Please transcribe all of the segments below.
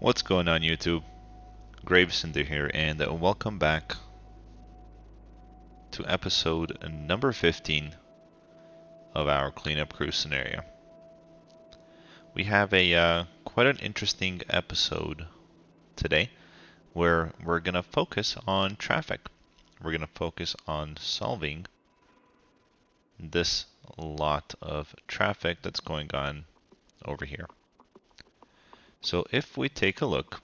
What's going on YouTube? GraveCinder here, and welcome back to episode number 15 of our cleanup crew scenario. We have a quite an interesting episode today where we're gonna focus on traffic. We're gonna focus on solving this lot of traffic that's going on over here. So if we take a look,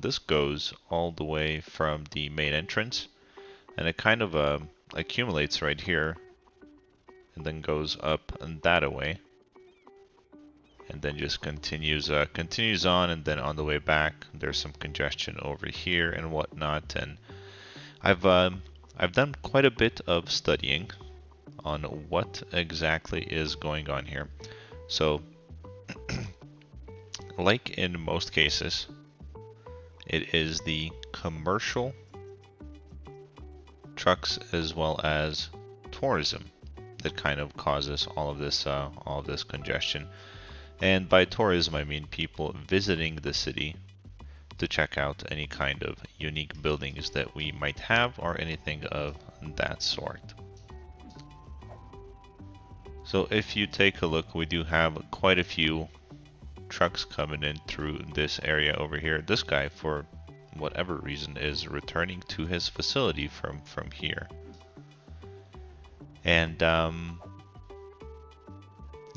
this goes all the way from the main entrance, and it kind of accumulates right here and then goes up and that away, and then just continues on, and then on the way back there's some congestion over here and whatnot. And I've done quite a bit of studying on what exactly is going on here. So like in most cases, it is the commercial trucks as well as tourism that kind of causes all of this congestion. And by tourism, I mean people visiting the city to check out any kind of unique buildings that we might have or anything of that sort. So if you take a look, we do have quite a few trucks coming in through this area over here. This guy, for whatever reason, is returning to his facility from here. And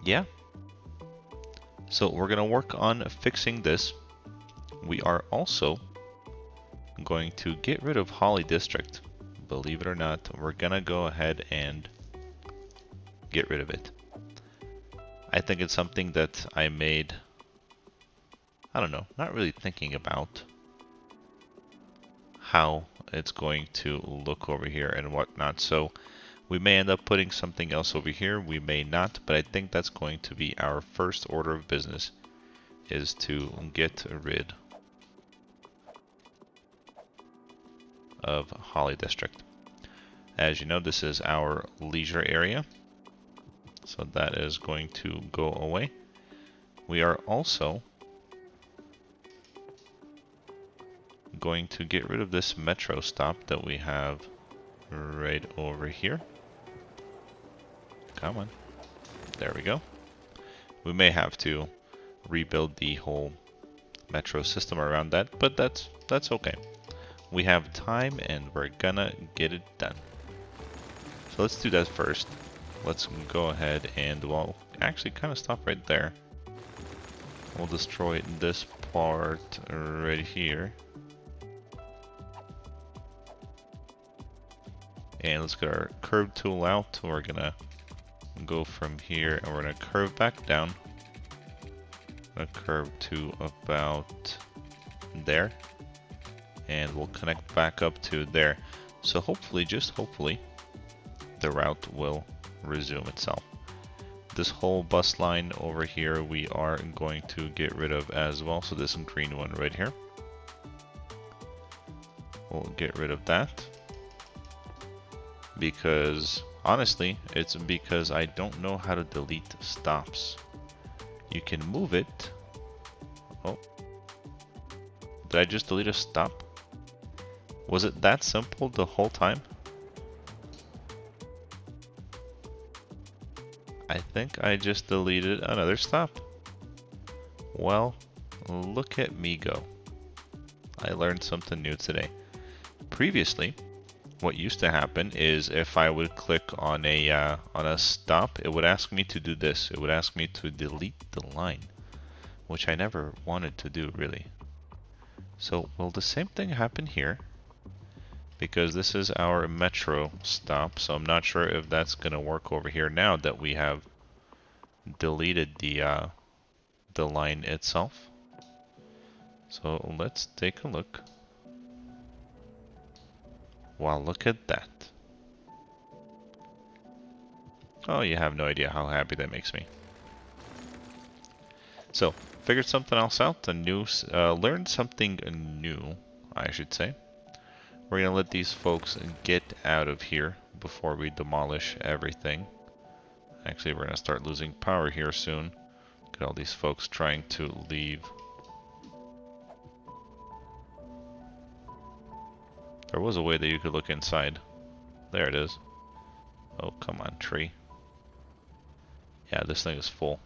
yeah. So we're gonna work on fixing this. We are also going to get rid of Holly District. Believe it or not, we're gonna go ahead and get rid of it. I think it's something that I made, I don't know, not really thinking about how it's going to look over here and whatnot. So we may end up putting something else over here, we may not, but I think that's going to be our first order of business, is to get rid of Holly District. As you know, this is our leisure area, so that is going to go away. We are also going to get rid of this metro stop that we have right over here. Come on. There we go. We may have to rebuild the whole metro system around that, but that's okay. We have time and we're gonna get it done. So let's do that first. Let's go ahead and, well, actually kind of stop right there. We'll destroy this part right here. And let's get our curve tool out. We're gonna go from here and we're gonna curve back down. Gonna curve to about there, and we'll connect back up to there. So hopefully, just hopefully, the route will resume itself. This whole bus line over here we are going to get rid of as well. So this green one right here, we'll get rid of that. Because honestly, it's because I don't know how to delete stops. You can move it. Oh, did I just delete a stop? Was it that simple the whole time? I think I just deleted another stop. Well, look at me go. I learned something new today. Previously, what used to happen is if I would click on a stop, it would ask me to do this. It would ask me to delete the line, which I never wanted to do really. So will the same thing happen here? Because this is our metro stop, so I'm not sure if that's gonna work over here now that we have deleted the line itself. So let's take a look. Wow, look at that. Oh, you have no idea how happy that makes me. So, figured something else out, learned something new, I should say. We're gonna let these folks get out of here before we demolish everything. Actually, we're gonna start losing power here soon. Look at all these folks trying to leave. There was a way that you could look inside. There it is. Oh, come on, tree. Yeah, this thing is full.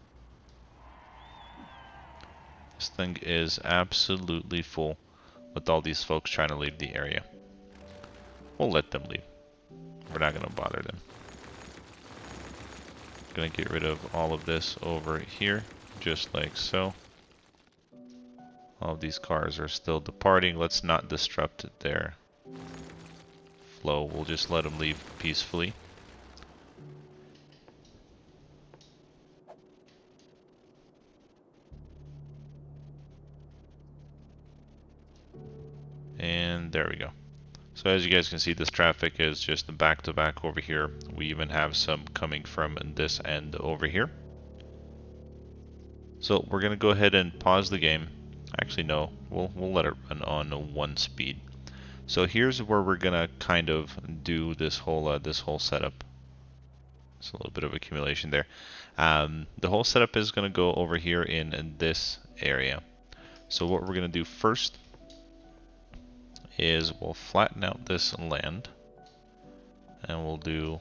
This thing is absolutely full with all these folks trying to leave the area. We'll let them leave. We're not going to bother them. Going to get rid of all of this over here, just like so. All of these cars are still departing. Let's not disrupt their flow. We'll just let them leave peacefully. And there we go. So as you guys can see, this traffic is just back to back over here. We even have some coming from this end over here. So we're gonna go ahead and pause the game. Actually, no, we'll let it run on 1 speed. So here's where we're gonna kind of do this whole setup. It's a little bit of accumulation there. The whole setup is gonna go over here in this area. So what we're gonna do first is we'll flatten out this land, and we'll do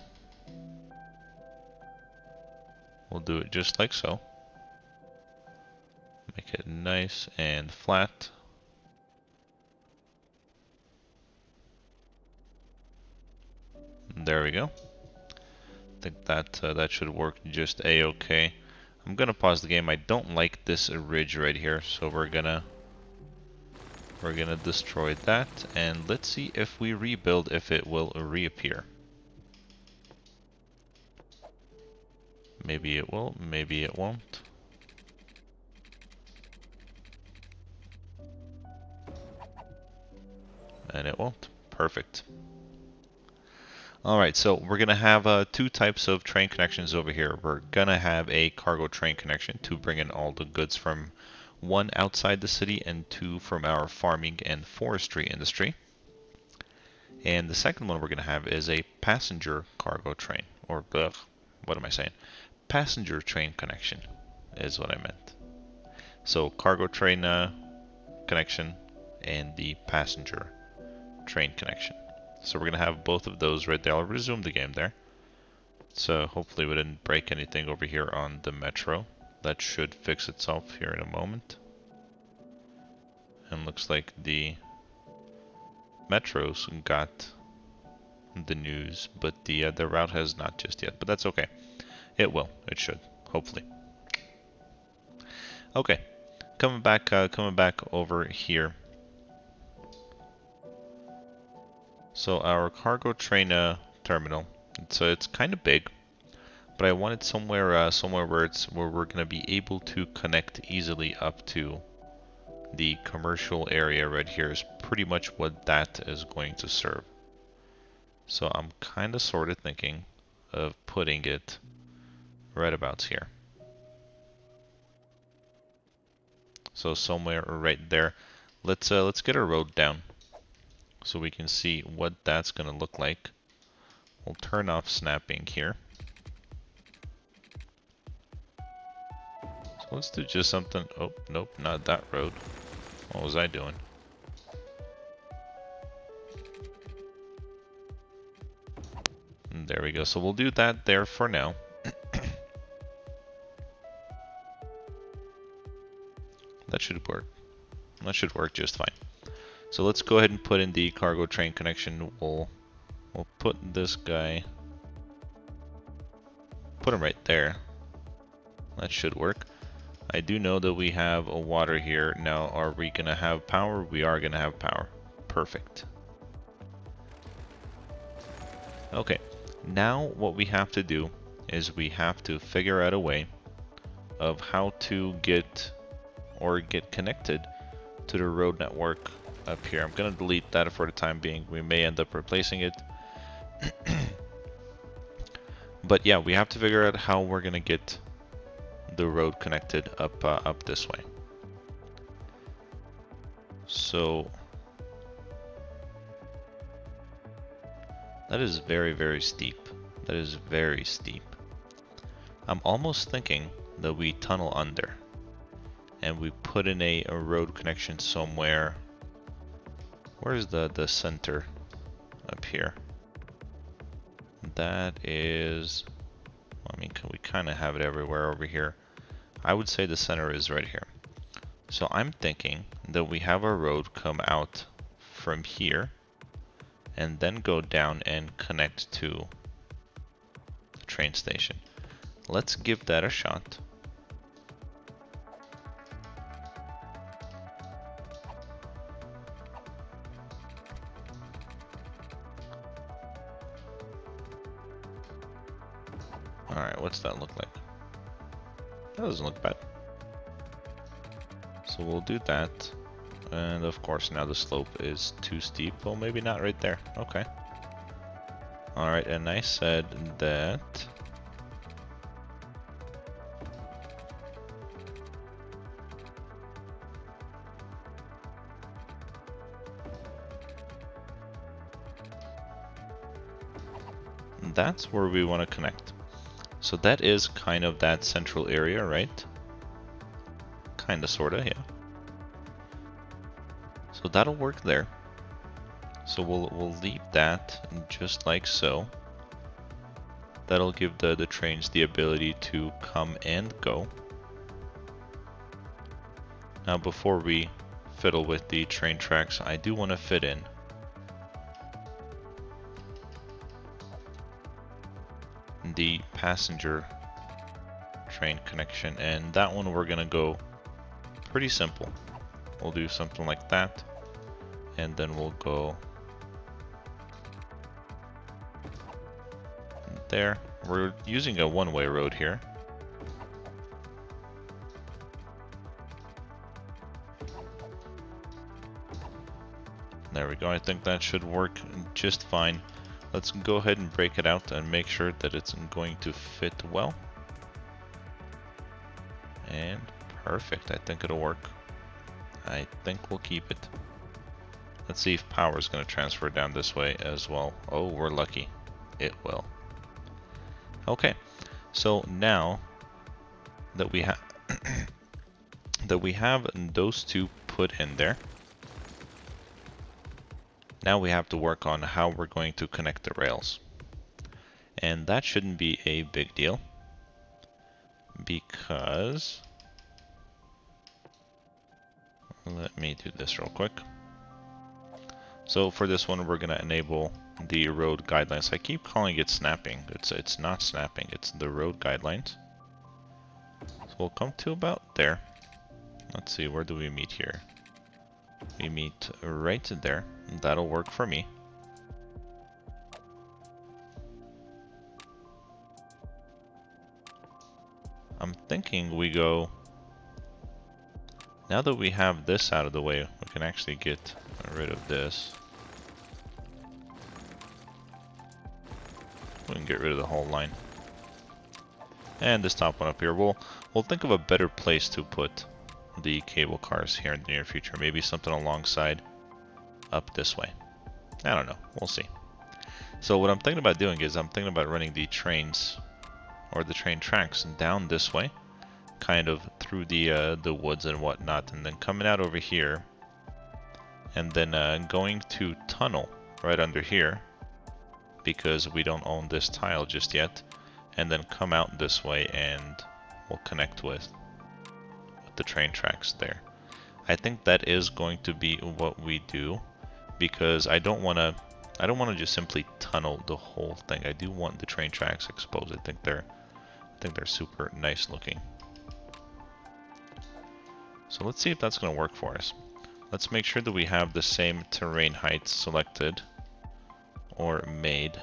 it just like so. Make it nice and flat. There we go. I think that that should work just a-okay. I'm gonna pause the game. I don't like this ridge right here, so we're gonna destroy that, and let's see if we rebuild, if it will reappear. Maybe it will, maybe it won't. And it won't. Perfect. Alright, so we're gonna have 2 types of train connections over here. We're gonna have a cargo train connection to bring in all the goods from 1 outside the city and 2 from our farming and forestry industry. And the second one we're going to have is a passenger cargo train, or what am I saying? Passenger train connection is what I meant. So cargo train connection and the passenger train connection. So we're going to have both of those right there. I'll resume the game there. So hopefully we didn't break anything over here on the metro. That should fix itself here in a moment. And looks like the metros got the news, but the route has not just yet. But that's okay. It will. It should. Hopefully. Okay. Coming back over here. So our cargo train terminal. It's kind of big. But I wanted somewhere where we're going to be able to connect easily up to the commercial area right here. Is pretty much what that is going to serve. So I'm kind of sort of thinking of putting it right about here. So somewhere right there. Let's get a road down so we can see what that's going to look like. We'll turn off snapping here. Let's do just something. Oh, nope, not that road. What was I doing? And there we go. So we'll do that there for now. That should work. That should work just fine. So let's go ahead and put in the cargo train connection. We'll put this guy. Put him right there. That should work. I do know that we have a water here. Now, are we going to have power? We are going to have power. Perfect. Okay. Now what we have to do is we have to figure out a way of how to get connected to the road network up here. I'm going to delete that for the time being. We may end up replacing it. But yeah, we have to figure out how we're going to get the road connected up this way. So that is very, very steep. That is very steep. I'm almost thinking that we tunnel under and we put in a road connection somewhere. Where's the center up here. That is, I mean, we kind of have it everywhere over here. I would say the center is right here. So I'm thinking that we have our road come out from here and then go down and connect to the train station. Let's give that a shot. Alright, what's that look like? That doesn't look bad. So we'll do that. And of course now the slope is too steep. Well, maybe not right there. Okay. Alright, and I said that that's where we want to connect. So that is kind of that central area, right? Kinda, sorta, yeah. So that'll work there. So we'll leave that just like so. That'll give the trains the ability to come and go. Now before we fiddle with the train tracks, I do want to fit in the passenger train connection, and that one we're gonna go pretty simple. We'll do something like that, and then we'll go there. We're using a one-way road here. There we go. I think that should work just fine. Let's go ahead and break it out and make sure that it's going to fit well. And perfect. I think it'll work. I think we'll keep it. Let's see if power is going to transfer down this way as well. Oh, we're lucky. It will. Okay. So now that we have that we have those two put in there, now we have to work on how we're going to connect the rails. And that shouldn't be a big deal, because let me do this real quick. So for this one, we're going to enable the road guidelines. I keep calling it snapping. It's not snapping, it's the road guidelines. So we'll come to about there. Let's see, where do we meet here? We meet right there. That'll work for me. I'm thinking we go... Now that we have this out of the way, we can actually get rid of this. We can get rid of the whole line. And this top one up here. We'll think of a better place to put the cable cars here in the near future. Maybe something alongside up this way. I don't know. We'll see. So what I'm thinking about doing is I'm thinking about running the trains or the train tracks down this way, kind of through the woods and whatnot, and then coming out over here, and then going to tunnel right under here because we don't own this tile just yet, and then come out this way and we'll connect with the train tracks there. I think that is going to be what we do, because I don't want to just simply tunnel the whole thing. I do want the train tracks exposed. I think they're super nice looking. So let's see if that's going to work for us. Let's make sure that we have the same terrain height selected or made.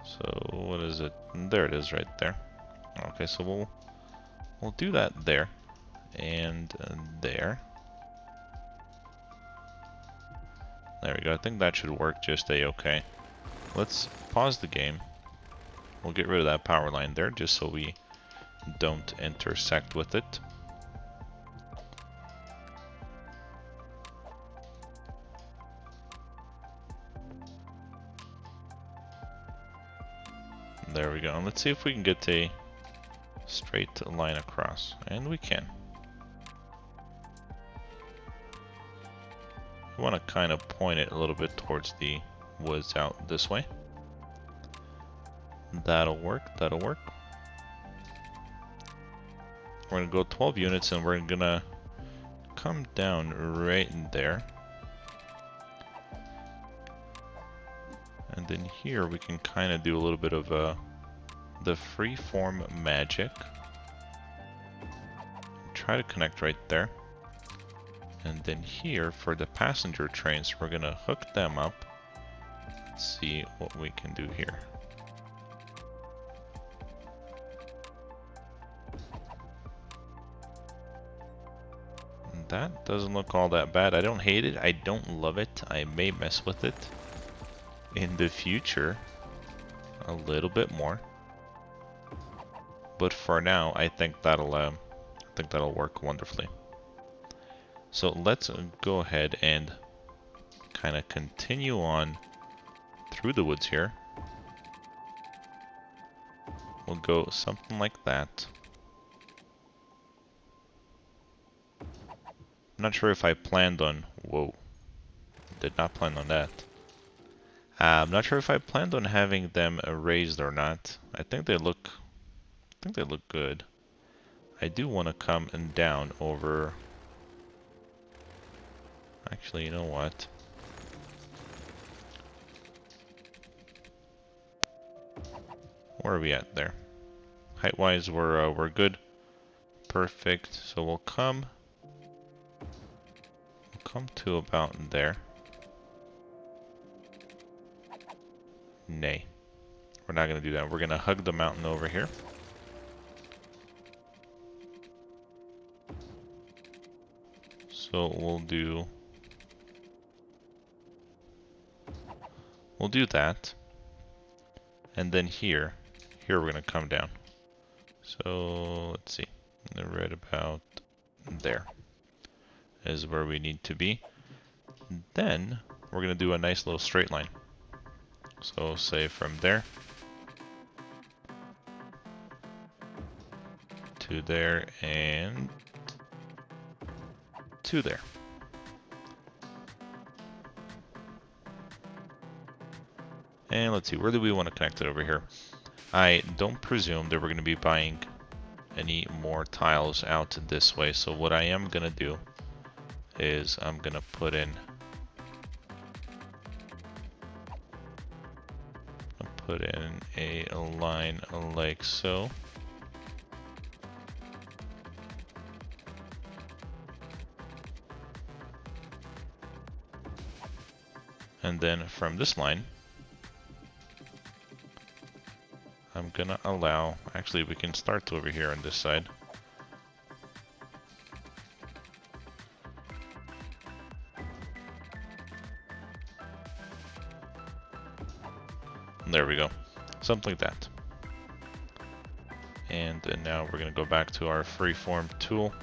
So what is it? There it is right there. Okay, so we'll do that there and there. There we go. I think that should work just a-okay. Let's pause the game. We'll get rid of that power line there just so we don't intersect with it. There we go. And let's see if we can get a straight line across. And we can. We want to kind of point it a little bit towards the woods out this way. That'll work, that'll work. We're going to go 12 units and we're going to come down right in there. And then here we can kind of do a little bit of the freeform magic. Try to connect right there. And then here for the passenger trains, we're going to hook them up. Let's see what we can do here. That doesn't look all that bad. I don't hate it. I don't love it. I may mess with it in the future a little bit more. But for now, I think that'll work wonderfully. So let's go ahead and kind of continue on through the woods here. We'll go something like that. I'm not sure if I planned on... Whoa. Did not plan on that. I'm not sure if I planned on having them raised or not. I think they look good. I do want to come and down over... Actually, you know what? Where are we at there? Height-wise, we're good. Perfect. So we'll come to about there. Nay. We're not going to do that. We're going to hug the mountain over here. So we'll do that. And then here we're going to come down. So let's see. Right about there is where we need to be. Then we're going to do a nice little straight line. So say from there to there and to there. And let's see, where do we want to connect it over here? I don't presume that we're going to be buying any more tiles out this way. So what I am going to do is I'm going to put in a line like so. And then from this line, I'm gonna allow, actually we can start over here on this side. There we go. Something like that. And then now we're going to go back to our freeform tool.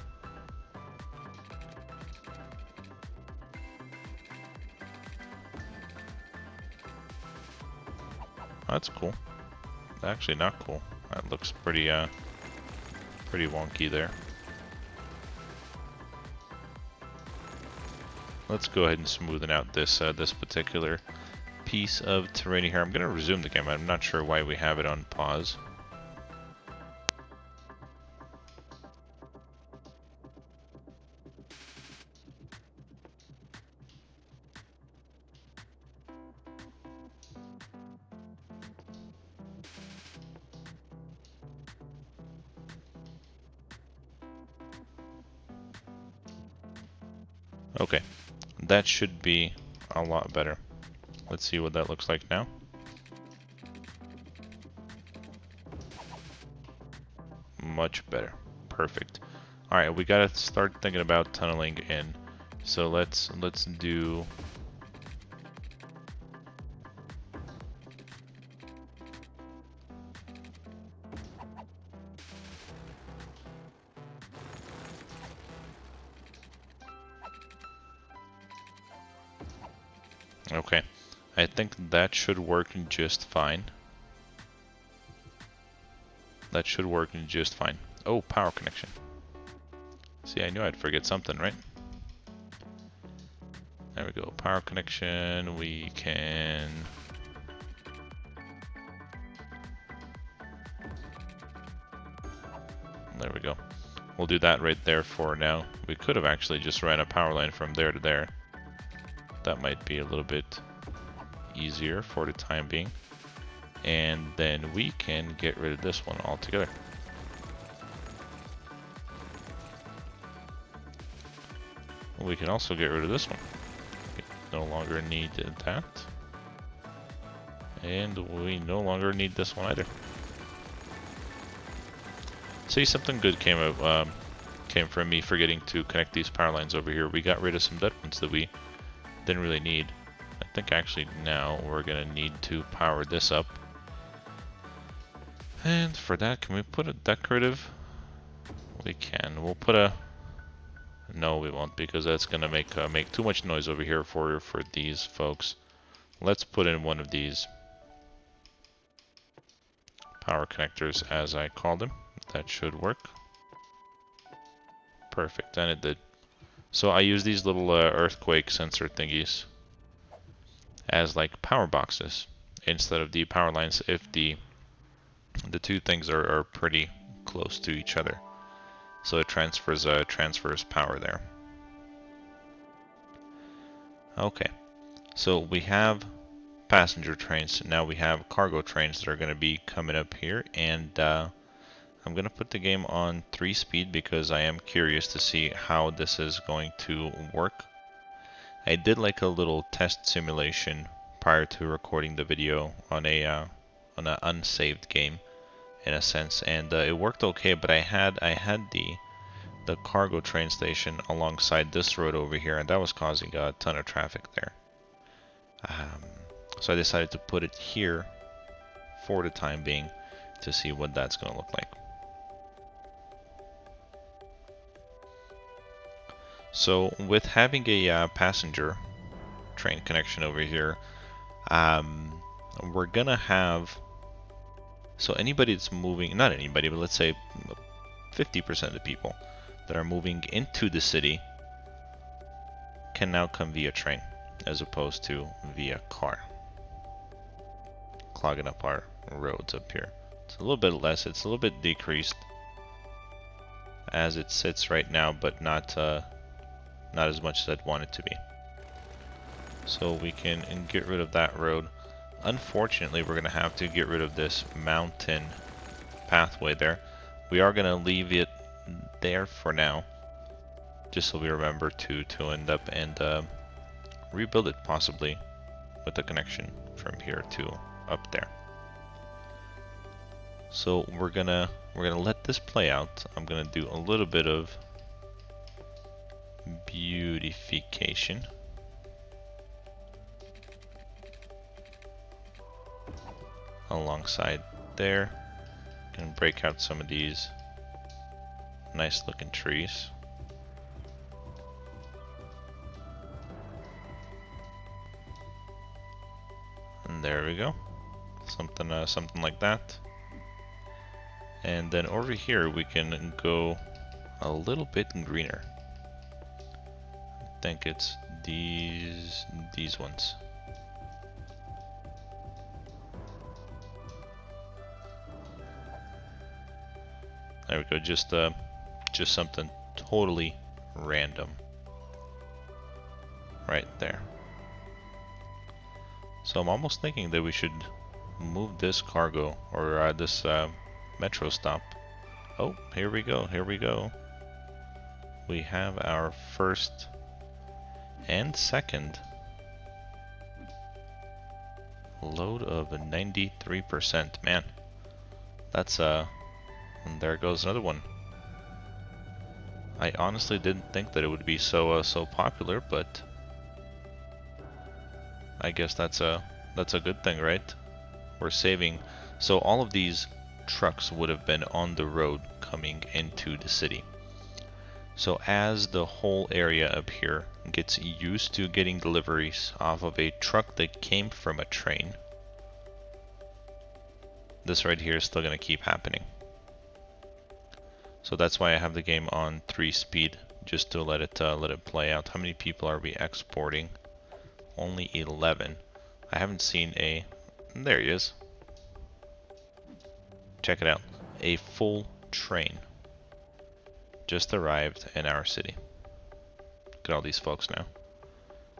That's cool. Actually not cool. That looks pretty wonky there. Let's go ahead and smoothen out this this particular piece of terrain here. I'm going to resume the game. I'm not sure why we have it on pause. Okay, that should be a lot better. Let's see what that looks like now. Much better. Perfect. Alright, we gotta start thinking about tunneling in. So let's do... Okay, I think that should work just fine. That should work just fine. Oh, power connection. See, I knew I'd forget something, right? There we go. Power connection. We can... There we go. We'll do that right there for now. We could have actually just ran a power line from there to there. That might be a little bit easier for the time being. And then we can get rid of this one altogether. We can also get rid of this one. We no longer need that. And we no longer need this one either. See, something good came from me forgetting to connect these power lines over here. We got rid of some dead ones that we didn't really need. I think actually now we're gonna need to power this up. And for that, can we put a decorative? We can. We'll put a... No, we won't, because that's gonna make too much noise over here for these folks. Let's put in one of these power connectors, as I called them. That should work. Perfect, and it did. So I use these little earthquake sensor thingies as like power boxes instead of the power lines if the two things are pretty close to each other. So it transfers power there. Okay, so we have passenger trains. Now we have cargo trains that are going to be coming up here, and I'm going to put the game on 3 speed because I am curious to see how this is going to work. I did like a little test simulation prior to recording the video on an unsaved game, in a sense, and it worked okay. But I had the cargo train station alongside this road over here, and that was causing a ton of traffic there. So I decided to put it here for the time being to see what that's going to look like. So with having a passenger train connection over here, we're gonna have, so anybody that's moving, not anybody, but let's say 50% of the people that are moving into the city can now come via train as opposed to via car, clogging up our roads up here. It's a little bit less, it's a little bit decreased as it sits right now, but not as much as I'd want it to be. So we can get rid of that road. Unfortunately, we're going to have to get rid of this mountain pathway there. We are going to leave it there for now, just so we remember to end up and rebuild it possibly with a connection from here to up there. So we're gonna let this play out. I'm gonna do a little bit of beautification. Alongside there, and break out some of these nice looking trees. And there we go, something like that. And then over here we can go a little bit greener. I think it's these ones. There we go, just something totally random right there. So I'm almost thinking that we should move this cargo, or this metro stop. Oh, here we go, here we go. We have our first and second load of 93%. Man, that's and there goes another one. I honestly didn't think that it would be so popular, but I guess that's a good thing, right? We're saving. So all of these trucks would have been on the road coming into the city. So as the whole area up here gets used to getting deliveries off of a truck that came from a train, this right here is still going to keep happening. So that's why I have the game on 3 speed, just to let it play out. How many people are we exporting? Only 11. I haven't seen a... There he is. Check it out. A full train just arrived in our city. Look at all these folks now.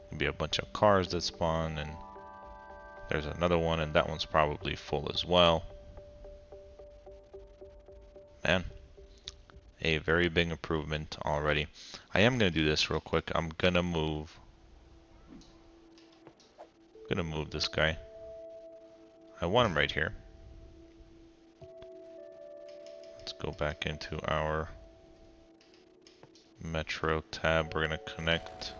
There'll be a bunch of cars that spawn, and there's another one, and that one's probably full as well. Man, a very big improvement already. I am gonna do this real quick. I'm gonna move this guy. I want him right here. Let's go back into our Metro tab. We're gonna connect.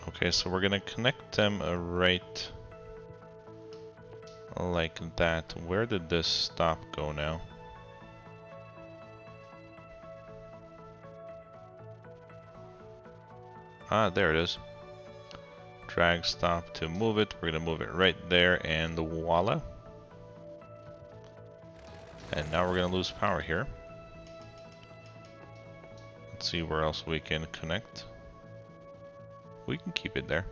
Okay, so we're gonna connect them right like that. Where did this stop go now? Ah, there it is. Drag stop to move it. We're gonna move it right there, and voila. And now we're gonna lose power here. Let's see where else we can connect. We can keep it there.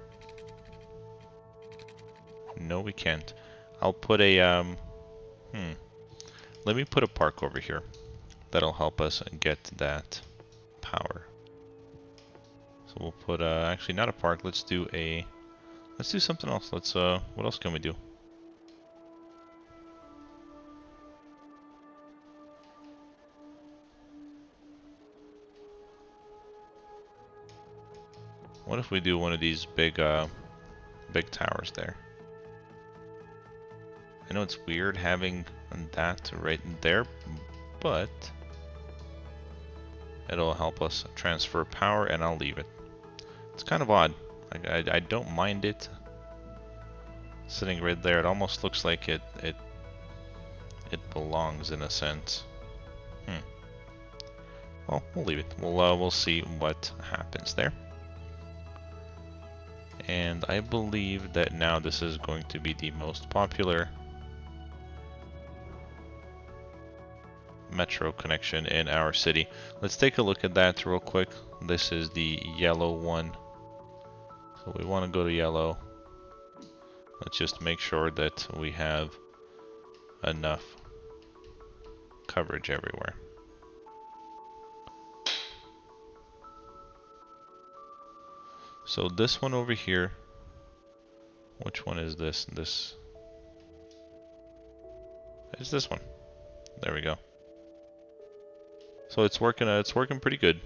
No, we can't. I'll put a, let me put a park over here. That'll help us get that power. So we'll put, actually not a park, let's do something else. Let's, what else can we do? What if we do one of these big towers there? I know it's weird having that right there, but it'll help us transfer power, and I'll leave it. It's kind of odd. I don't mind it sitting right there. It almost looks like it belongs in a sense. Well, we'll leave it. We'll see what happens there. And I believe that now this is going to be the most popular metro connection in our city. Let's take a look at that real quick. This is the yellow one. So we want to go to yellow. Let's just make sure that we have enough coverage everywhere. So this one over here, which one is this? This is this one. There we go. So it's working pretty good.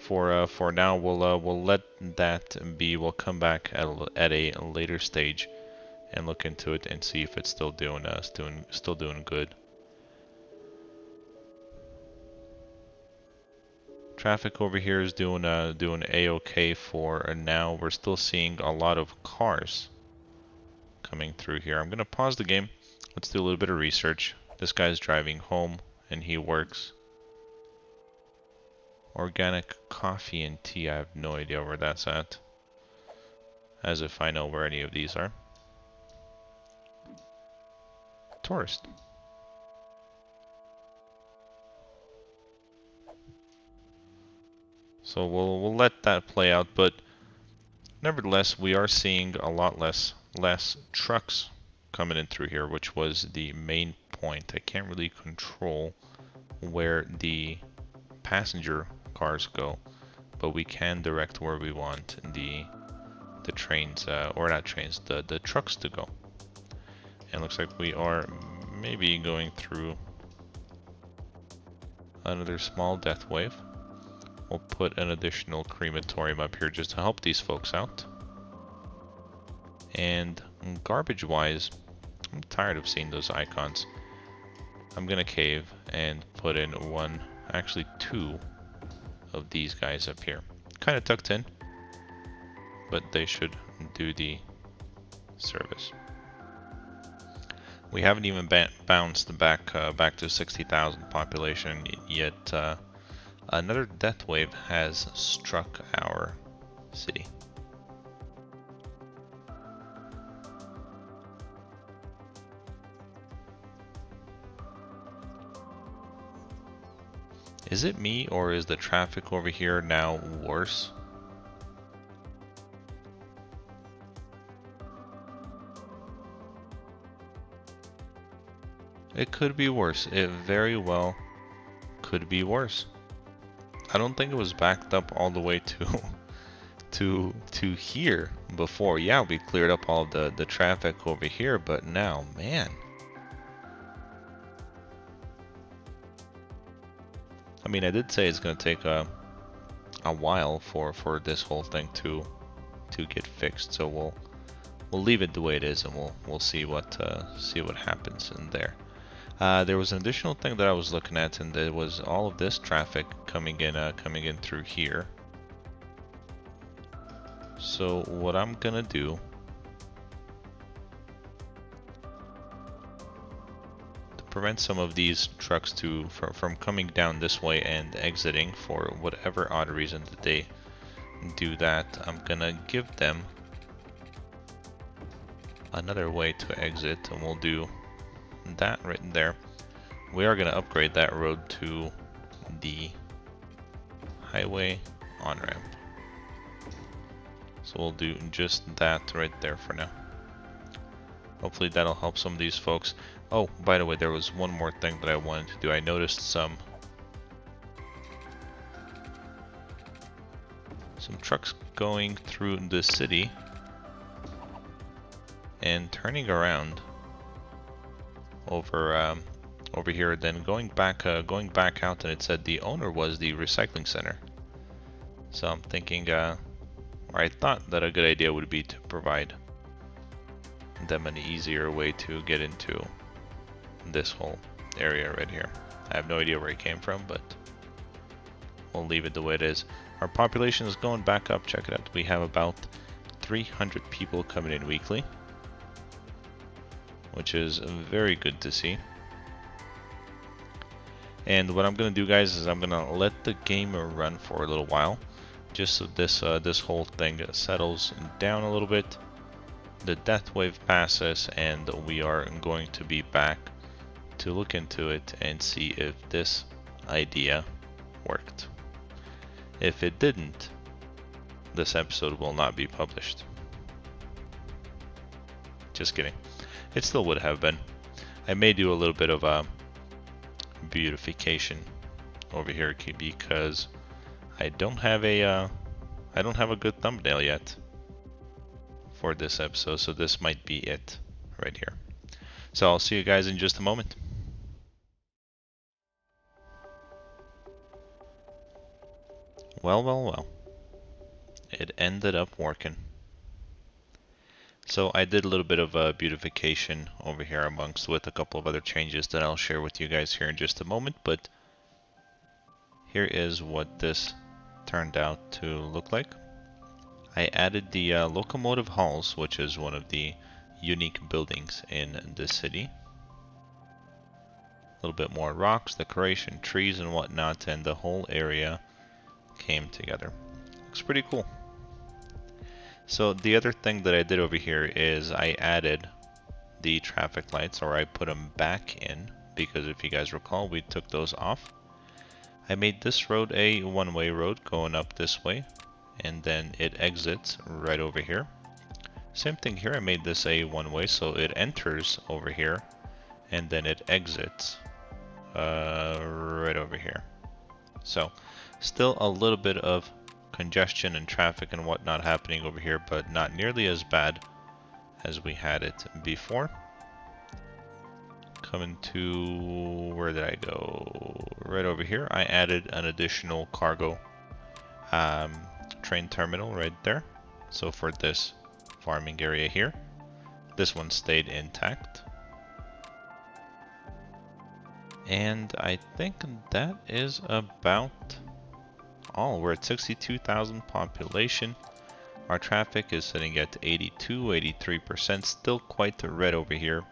For now, we'll let that be. We'll come back at a later stage and look into it and see if it's still doing good. Traffic over here is doing a-okay for now. We're still seeing a lot of cars coming through here. I'm gonna pause the game. Let's do a little bit of research. This guy's driving home and he works. Organic coffee and tea. I have no idea where that's at. As if I know where any of these are. Tourist. So we'll let that play out, but nevertheless, we are seeing a lot less trucks coming in through here, which was the main point. I can't really control where the passenger cars go, but we can direct where we want the trains, or not trains, the trucks to go. And it looks like we are maybe going through another small death wave. We'll put an additional crematorium up here just to help these folks out. And garbage wise, I'm tired of seeing those icons. I'm gonna cave and put in one, actually two of these guys up here. Kind of tucked in, but they should do the service. We haven't even bounced back to 60,000 population yet. Another death wave has struck our city. Is it me, or is the traffic over here now worse? It could be worse. It very well could be worse. I don't think it was backed up all the way to here before. Yeah, we cleared up all the traffic over here, but now, man. I mean, I did say it's gonna take a while for this whole thing to get fixed, so we'll leave it the way it is, and we'll see what happens in there. There was an additional thing that I was looking at, and there was all of this traffic coming in through here. So what I'm gonna do to prevent some of these trucks from coming down this way and exiting for whatever odd reason that they do that, I'm gonna give them another way to exit, and we'll do that right there. We are going to upgrade that road to the highway on-ramp. So we'll do just that right there for now. Hopefully that'll help some of these folks. Oh, by the way, there was one more thing that I wanted to do. I noticed some trucks going through the city and turning around over here, then going back out, and it said the owner was the recycling center. So I'm thinking, or I thought that a good idea would be to provide them an easier way to get into this whole area right here. I have no idea where it came from, but we'll leave it the way it is. Our population is going back up. Check it out. We have about 300 people coming in weekly, which is very good to see. And what I'm gonna do, guys, is I'm gonna let the game run for a little while, just so this whole thing settles down a little bit. The death wave passes, and we are going to be back to look into it and see if this idea worked. If it didn't, this episode will not be published. Just kidding. It still would have been. I may do a little bit of a beautification over here because I don't have a good thumbnail yet for this episode, so this might be it right here. So I'll see you guys in just a moment. Well. It ended up working. So I did a little bit of beautification over here with a couple of other changes that I'll share with you guys here in just a moment, but here is what this turned out to look like. I added the locomotive halls, which is one of the unique buildings in the city. A little bit more rocks, decoration, trees and whatnot, and the whole area came together. Looks pretty cool. So the other thing that I did over here is I added the traffic lights, or I put them back in, because if you guys recall, we took those off. I made this road a one-way road going up this way, and then it exits right over here. Same thing here, I made this a one-way, so it enters over here, and then it exits right over here. So still a little bit of congestion and traffic and whatnot happening over here, but not nearly as bad as we had it before. Coming to, where did I go? Right over here. I added an additional cargo train terminal right there. So for this farming area here, this one stayed intact. And I think that is about all. We're at 62,000 population. Our traffic is sitting at 82, 83%. Still quite the red over here,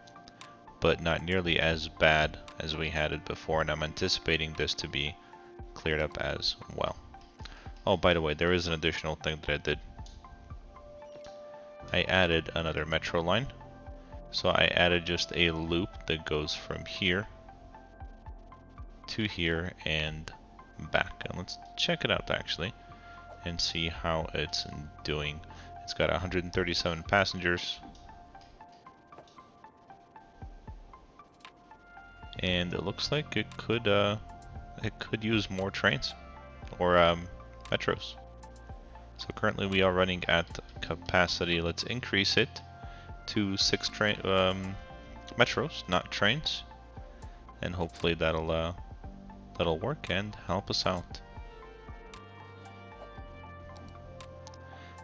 but not nearly as bad as we had it before, and I'm anticipating this to be cleared up as well. Oh, by the way, there is an additional thing that I did. I added another metro line. So I added just a loop that goes from here to here and back. And let's check it out actually and see how it's doing. It's got 137 passengers. And it looks like it could use more trains or metros. So currently we are running at capacity. Let's increase it to 6 metros, not trains, and hopefully that'll work and help us out.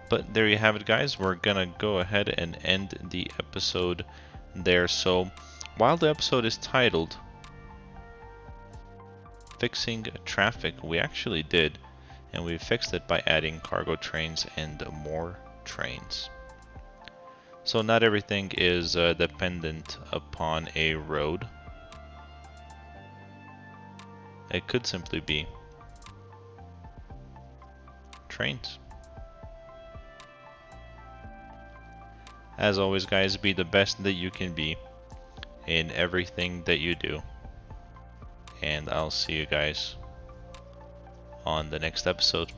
But there you have it, guys. We're gonna go ahead and end the episode there. So while the episode is titled Fixing Traffic, we actually did, and we fixed it by adding cargo trains and more trains. So not everything is dependent upon a road. It could simply be trains. As always, guys, be the best that you can be in everything that you do. And I'll see you guys on the next episode.